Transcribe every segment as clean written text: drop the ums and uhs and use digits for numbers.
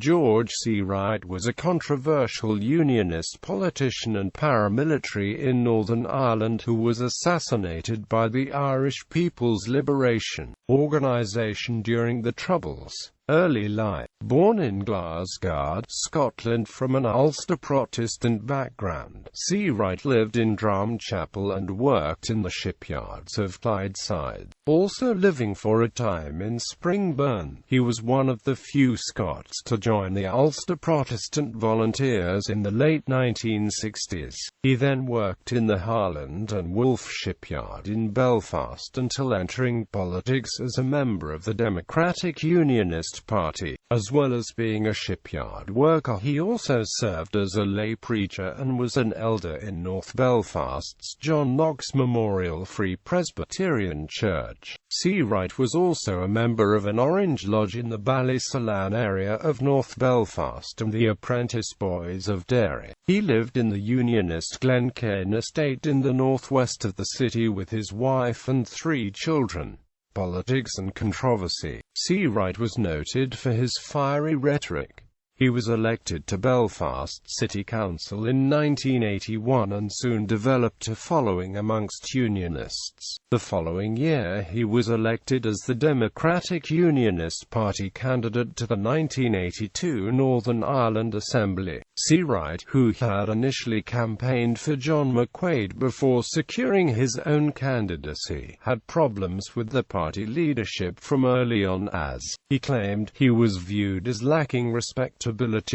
George Seawright was a controversial unionist politician and paramilitary in Northern Ireland who was assassinated by the Irish People's Liberation Organisation during the Troubles. Early life. Born in Glasgow, Scotland from an Ulster Protestant background, Seawright lived in Drumchapel and worked in the shipyards of Clydeside, also living for a time in Springburn. He was one of the few Scots to join the Ulster Protestant Volunteers in the late 1960s. He then worked in the Harland and Wolff shipyard in Belfast until entering politics as a member of the Democratic Unionist Party. As well as being a shipyard worker, he also served as a lay preacher and was an elder in North Belfast's John Knox Memorial Free Presbyterian Church. Seawright was also a member of an Orange Lodge in the Ballysalan area of North Belfast and the Apprentice Boys of Derry. He lived in the Unionist Glencane estate in the northwest of the city with his wife and 3 children. Politics and controversy. Seawright was noted for his fiery rhetoric. He was elected to Belfast City Council in 1981 and soon developed a following amongst Unionists. The following year he was elected as the Democratic Unionist Party candidate to the 1982 Northern Ireland Assembly. Seawright, who had initially campaigned for John McQuaid before securing his own candidacy, had problems with the party leadership from early on as, he claimed, he was viewed as lacking respectability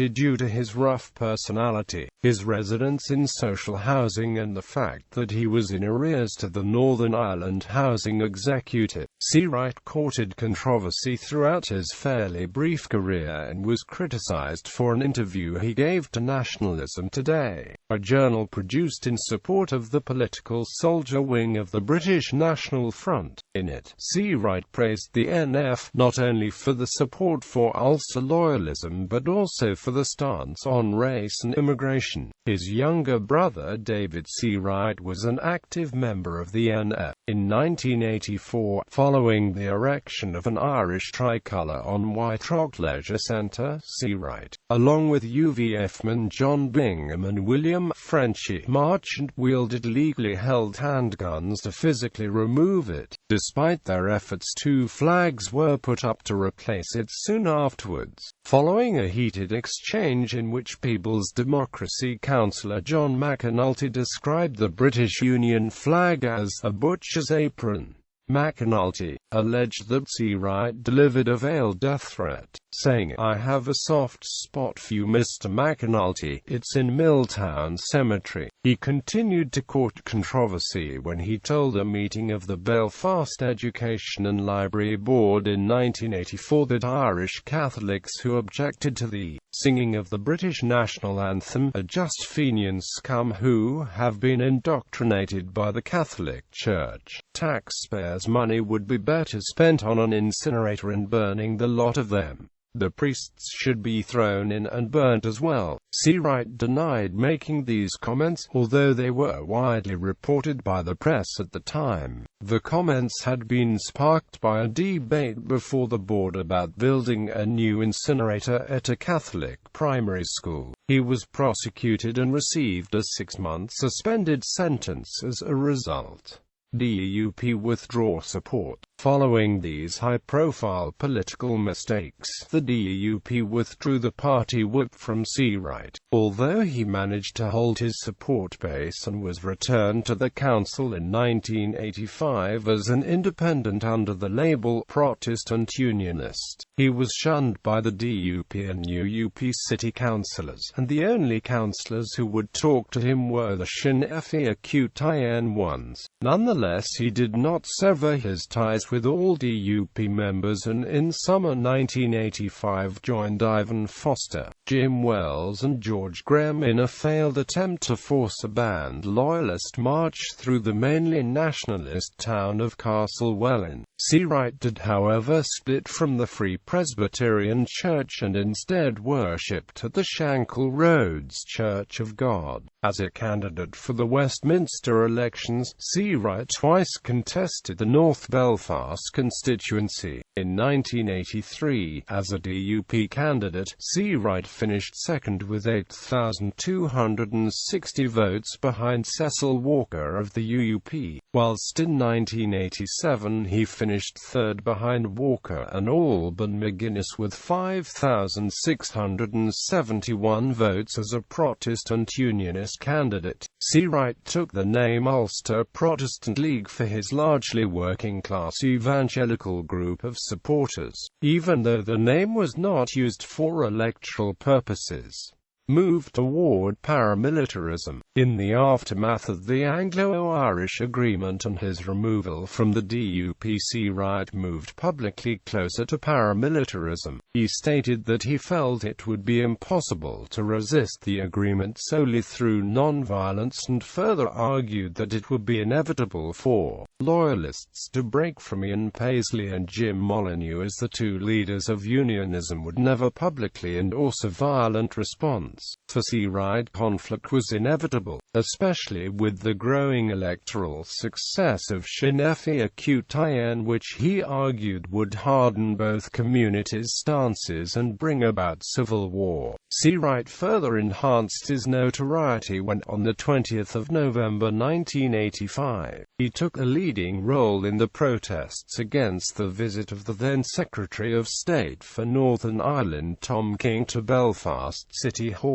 due to his rough personality, his residence in social housing and the fact that he was in arrears to the Northern Ireland Housing Executive. Seawright courted controversy throughout his fairly brief career and was criticised for an interview he gave to Nationalism Today, a journal produced in support of the political soldier wing of the British National Front. In it, Seawright praised the NF not only for the support for Ulster loyalism but also for the stance on race and immigration. His younger brother David Seawright was an active member of the NF. In 1984, following the erection of an Irish tricolour on White Rock Leisure Centre, Seawright, along with UVF-men John Bingham and William Frenchy, Marchant, wielded legally held handguns to physically remove it. Despite their efforts, 2 flags were put up to replace it soon afterwards. Following a heated exchange in which People's Democracy councillor John McAnulty described the British Union flag as a butcher's apron, McAnulty alleged that Seawright delivered a veiled death threat, saying, "I have a soft spot for you, Mr. McAnulty, it's in Milltown Cemetery." He continued to court controversy when he told a meeting of the Belfast Education and Library Board in 1984 that Irish Catholics who objected to the singing of the British national anthem are just Fenian scum who have been indoctrinated by the Catholic Church. Taxpayers' money would be better spent on an incinerator and burning the lot of them. The priests should be thrown in and burnt as well. Seawright denied making these comments, although they were widely reported by the press at the time. The comments had been sparked by a debate before the board about building a new incinerator at a Catholic primary school. He was prosecuted and received a 6-month suspended sentence as a result. DUP withdraw support. Following these high-profile political mistakes, the DUP withdrew the party whip from Seawright, although he managed to hold his support base and was returned to the council in 1985 as an independent under the label Protestant Unionist. He was shunned by the DUP and UUP city councillors, and the only councillors who would talk to him were the Sinn Féin acute IN ones. Nonetheless, he did not sever his ties with all DUP members and in summer 1985 joined Ivan Foster, Jim Wells and George Graham in a failed attempt to force a banned loyalist march through the mainly nationalist town of Castlewellan. Seawright did, however, split from the Free Presbyterian Church and instead worshipped at the Shankle Roads Church of God. As a candidate for the Westminster elections, Seawright twice contested the North Belfast Belfast constituency. In 1983, as a DUP candidate, Seawright finished second with 8,260 votes behind Cecil Walker of the UUP, whilst in 1987 he finished third behind Walker and Alban McGuinness with 5,671 votes as a Protestant Unionist candidate. Seawright took the name Ulster Protestant League for his largely working-class evangelical group of supporters, even though the name was not used for electoral purposes. Moved toward paramilitarism. In the aftermath of the Anglo-Irish Agreement and his removal from the DUP, Seawright moved publicly closer to paramilitarism. He stated that he felt it would be impossible to resist the agreement solely through non-violence, and further argued that it would be inevitable for loyalists to break from Ian Paisley and Jim Molyneux, as the two leaders of unionism would never publicly endorse a violent response. For Seawright, conflict was inevitable, especially with the growing electoral success of Sinn Féin, which he argued would harden both communities' stances and bring about civil war. Seawright further enhanced his notoriety when, on the 20th of November 1985, he took a leading role in the protests against the visit of the then Secretary of State for Northern Ireland Tom King to Belfast City Hall,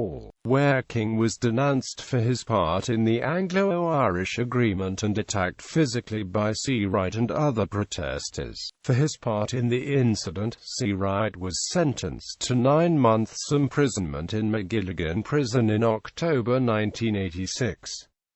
where King was denounced for his part in the Anglo-Irish Agreement and attacked physically by Seawright and other protesters. For his part in the incident, Seawright was sentenced to 9 months imprisonment in Magilligan Prison in October 1986.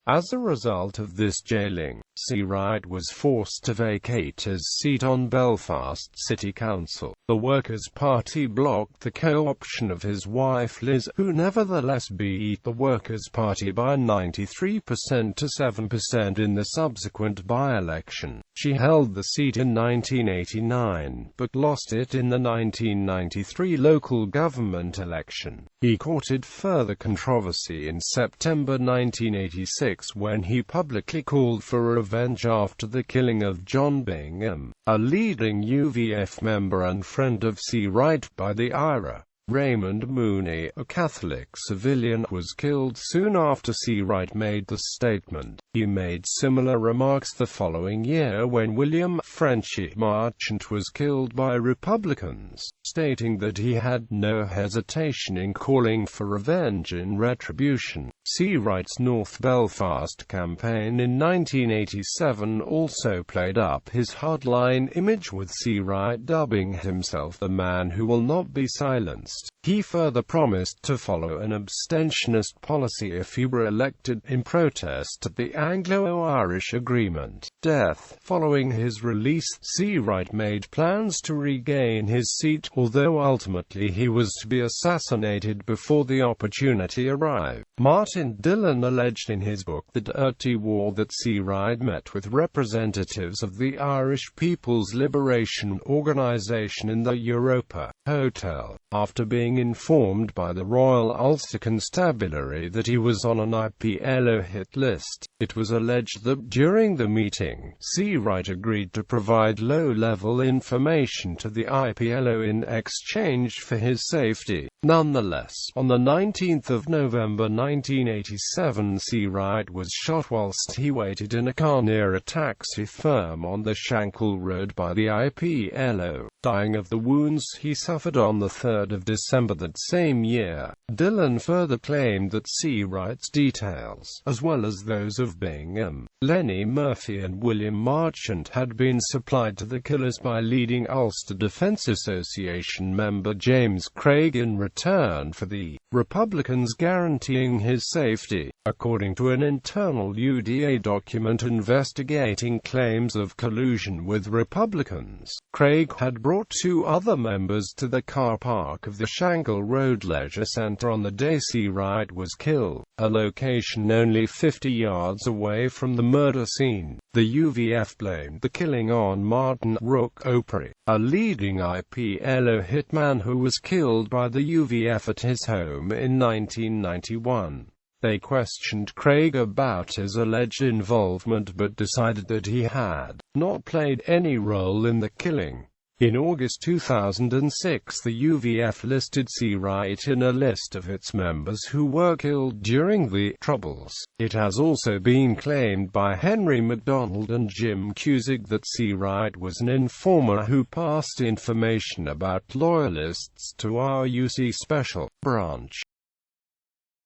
As a result of this jailing, Seawright was forced to vacate his seat on Belfast City Council. The Workers' Party blocked the co-option of his wife Liz, who nevertheless beat the Workers' Party by 93% to 7% in the subsequent by-election. She held the seat in 1989, but lost it in the 1993 local government election. He courted further controversy in September 1986 when he publicly called for revenge after the killing of John Bingham, a leading UVF member and friend of Seawright, by the IRA. Raymond Mooney, a Catholic civilian, was killed soon after Seawright made the statement. He made similar remarks the following year when William Frenchy Marchant was killed by Republicans, stating that he had no hesitation in calling for revenge in retribution. Seawright's North Belfast campaign in 1987 also played up his hardline image, with Seawright dubbing himself the man who will not be silenced. He further promised to follow an abstentionist policy if he were elected, in protest at the Anglo-Irish Agreement. Death. Following his release, Seawright made plans to regain his seat, although ultimately he was to be assassinated before the opportunity arrived. Martin Dillon alleged in his book The Dirty War that Seawright met with representatives of the Irish People's Liberation Organisation in the Europa Hotel, after being informed by the Royal Ulster Constabulary that he was on an IPLO hit list. It was alleged that during the meeting, Seawright agreed to provide low-level information to the IPLO in exchange for his safety. Nonetheless, on the 19th of November 1987, Seawright was shot whilst he waited in a car near a taxi firm on the Shankill Road by the IPLO, dying of the wounds he suffered on the 3rd of December that same year. Dillon further claimed that Seawright's details, as well as those of Bingham, Lenny Murphy and William Marchant, had been supplied to the killers by leading Ulster Defence Association member James Craig in return for the Republicans guaranteeing his safety. According to an internal UDA document investigating claims of collusion with Republicans, Craig had brought 2 other members to the car park of the Shankill Road Leisure Centre on the day Seawright was killed, a location only 50 yards away from the murder scene. The UVF blamed the killing on Martin Rook Opry, a leading IPLO hitman who was killed by the UVF at his home in 1991. They questioned Craig about his alleged involvement but decided that he had not played any role in the killing. In August 2006, the UVF listed Seawright in a list of its members who were killed during the Troubles. It has also been claimed by Henry MacDonald and Jim Cusick that Seawright was an informer who passed information about loyalists to RUC Special Branch.